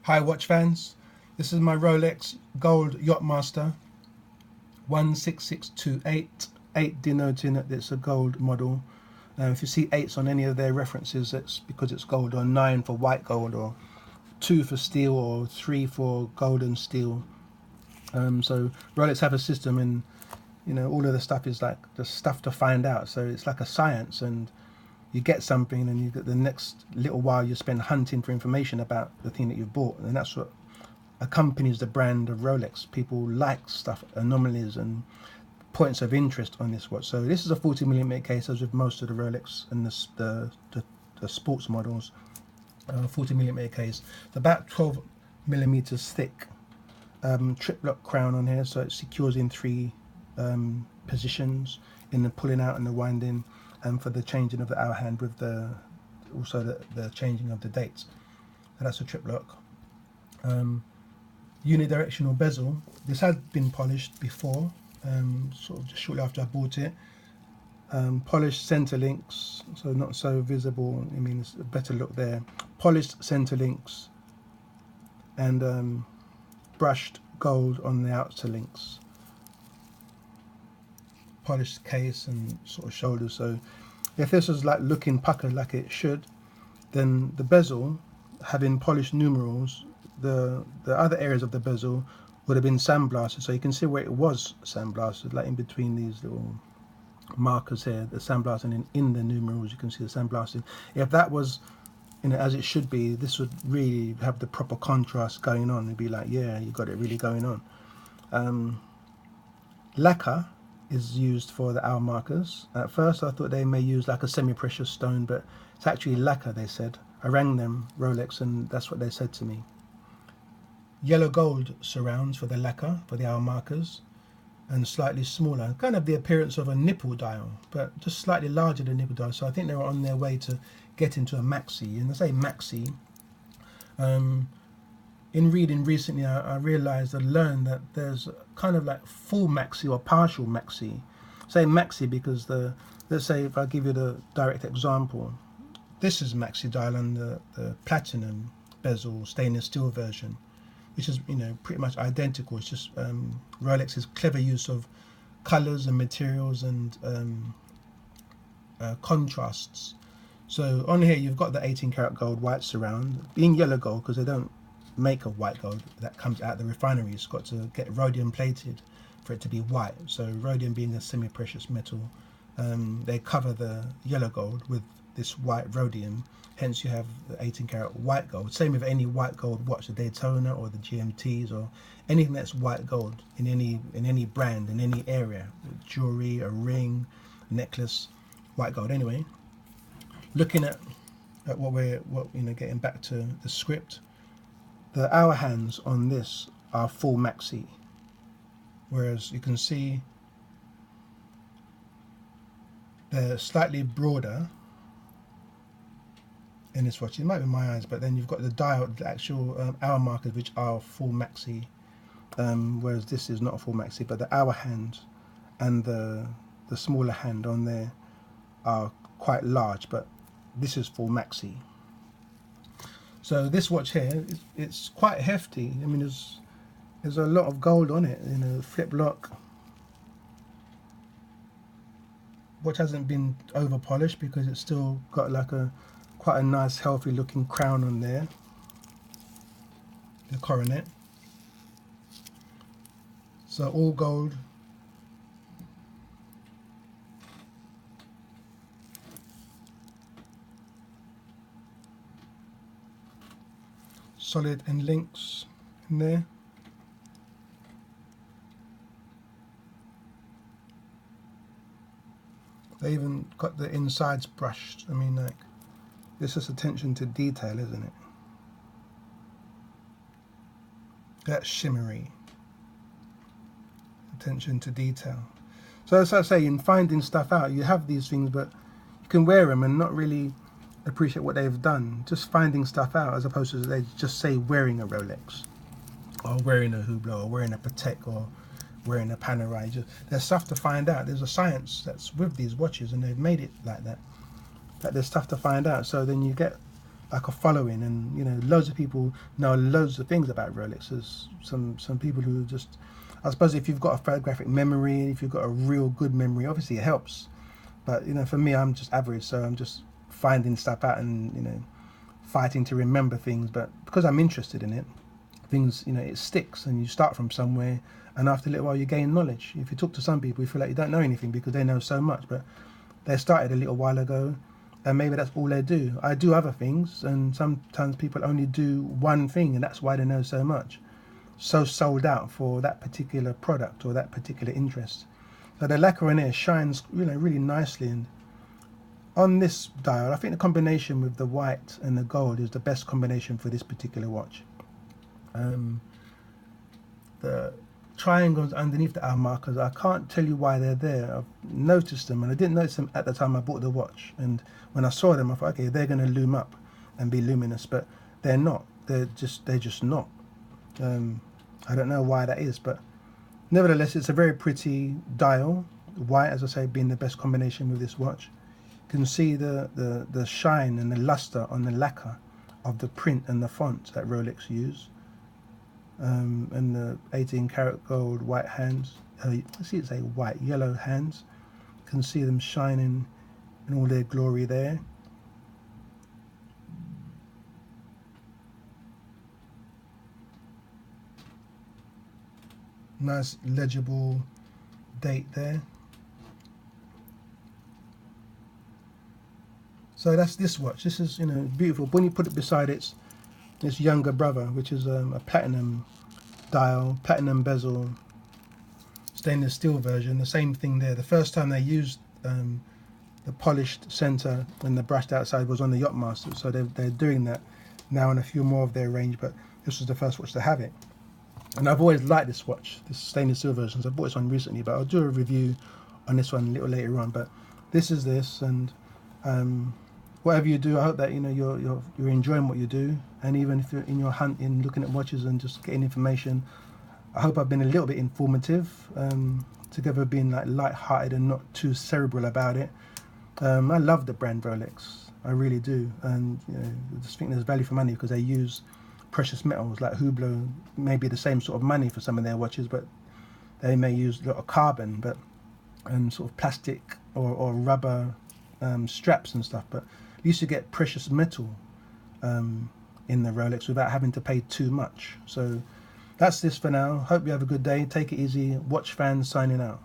Hi watch fans, this is my Rolex Gold YachMaster 16628, 8 denoting that it's a gold model. If you see 8s on any of their references, that's because it's gold, or 9 for white gold, or 2 for steel, or 3 for golden steel. So Rolex have a system, and you know, all of the stuff is like the stuff to find out. So it's like a science, and you get something, and you get the next little while you spend hunting for information about the thing that you've bought, and that's what accompanies the brand of Rolex. People like stuff, anomalies and points of interest on this watch. So this is a 40mm case, as with most of the Rolex and the sports models. 40mm case. It's about 12mm thick. Trip lock crown on here, so it secures in 3 positions in the pulling out and the winding, and for the changing of the hour hand, with the also the changing of the dates. So that's a trip lock. Unidirectional bezel. This had been polished before, sort of just shortly after I bought it. Polished center links, so not so visible. I mean, it's a better look there. Polished center links and brushed gold on the outer links. Polished case and sort of shoulders. So if this was like looking puckered like it should, then the bezel, having polished numerals, the other areas of the bezel would have been sandblasted. So you can see where it was sandblasted, like in between these little markers here, the sandblasting, and in the numerals you can see the sandblasting. If that was, you know, as it should be, this would really have the proper contrast going on. It'd be like, yeah, you got it really going on. Lacquer is used for the hour markers. At first I thought they may use like a semi-precious stone, but it's actually lacquer, they said. I rang them, Rolex, and that's what they said to me. Yellow gold surrounds for the lacquer, for the hour markers, and slightly smaller, kind of the appearance of a nipple dial, but just slightly larger than nipple dial. So I think they were on their way to get into a maxi. And I say maxi, in reading recently, I realized, I learned that there's kind of like full maxi or partial maxi. Say maxi because let's say if I give you the direct example, this is maxi dial and the platinum bezel stainless steel version, which is, you know, pretty much identical. It's just Rolex's clever use of colors and materials and contrasts. So on here you've got the 18 karat gold white surround, being yellow gold because they don't make a white gold that comes out the refinery. It's got to get rhodium plated for it to be white. So rhodium being a semi-precious metal, they cover the yellow gold with this white rhodium, hence you have the 18 karat white gold. Same with any white gold watch, the Daytona or the GMTs or anything that's white gold in any brand, in any area, jewelry, a ring, necklace, white gold. Anyway, looking at getting back to the script, the hour hands on this are full maxi, whereas you can see they're slightly broader in this watch. It might be my eyes, but then you've got the dial, the actual hour markers, which are full maxi, whereas this is not a full maxi. But the hour hand and the smaller hand on there are quite large, but this is full maxi. So this watch here, it's quite hefty. I mean, there's a lot of gold on it. You know, flip lock. Watch hasn't been over polished because it's still got like quite a nice healthy looking crown on there, the coronet. So all gold. Solid end links in there. They even got the insides brushed. I mean, like, this is attention to detail, isn't it? That's shimmery. Attention to detail. So as I say, in finding stuff out, you have these things, but you can wear them and not really appreciate what they've done. Just finding stuff out, as opposed to they just say wearing a Rolex, or wearing a Hublot, or wearing a Patek, or wearing a Panerai. There's stuff to find out. There's a science that's with these watches, and they've made it like that. That there's stuff to find out. So then you get like a following, and you know, loads of people know loads of things about Rolex. There's some people who just, I suppose, if you've got a photographic memory, if you've got a real good memory, obviously it helps. But you know, for me, I'm just average, so I'm just finding stuff out and, you know, fighting to remember things. But because I'm interested in it, things, you know, it sticks, and you start from somewhere, and after a little while you gain knowledge. If you talk to some people, you feel like you don't know anything because they know so much, but they started a little while ago, and maybe that's all they do. I do other things, and sometimes people only do one thing, and that's why they know so much, so sold out for that particular product or that particular interest. So the lacquer in here shines, you know, really nicely. And on this dial, I think the combination with the white and the gold is the best combination for this particular watch. The triangles underneath the hour markers, I can't tell you why they're there. I've noticed them, and I didn't notice them at the time I bought the watch. And when I saw them, I thought, okay, they're going to loom up and be luminous, but they're not. They're just not. I don't know why that is, but nevertheless, it's a very pretty dial. White, as I say, being the best combination with this watch. You can see the shine and the luster on the lacquer of the print and the font that Rolex use. And the 18 karat gold white hands. I see it's a white, yellow hands. You can see them shining in all their glory there. Nice legible date there. So that's this watch. This is, you know, beautiful. When you put it beside its younger brother, which is a platinum dial, platinum bezel, stainless steel version, the same thing there. The first time they used the polished center when the brushed outside was on the YachMaster, so they're doing that now in a few more of their range, but this was the first watch to have it. And I've always liked this watch, this stainless steel version. So I bought this one recently, but I'll do a review on this one a little later on. But this is this, and whatever you do, I hope that, you know, you're enjoying what you do. And even if you're in your hunt in looking at watches and just getting information, I hope I've been a little bit informative, together being like light-hearted and not too cerebral about it. I love the brand Rolex, I really do, and you know, I just think there's value for money because they use precious metals like Hublot, maybe the same sort of money for some of their watches, but they may use a lot of carbon, but and sort of plastic or rubber straps and stuff. But you used to get precious metal in the Rolex without having to pay too much. So that's this for now. Hope you have a good day. Take it easy. Watch fans signing out.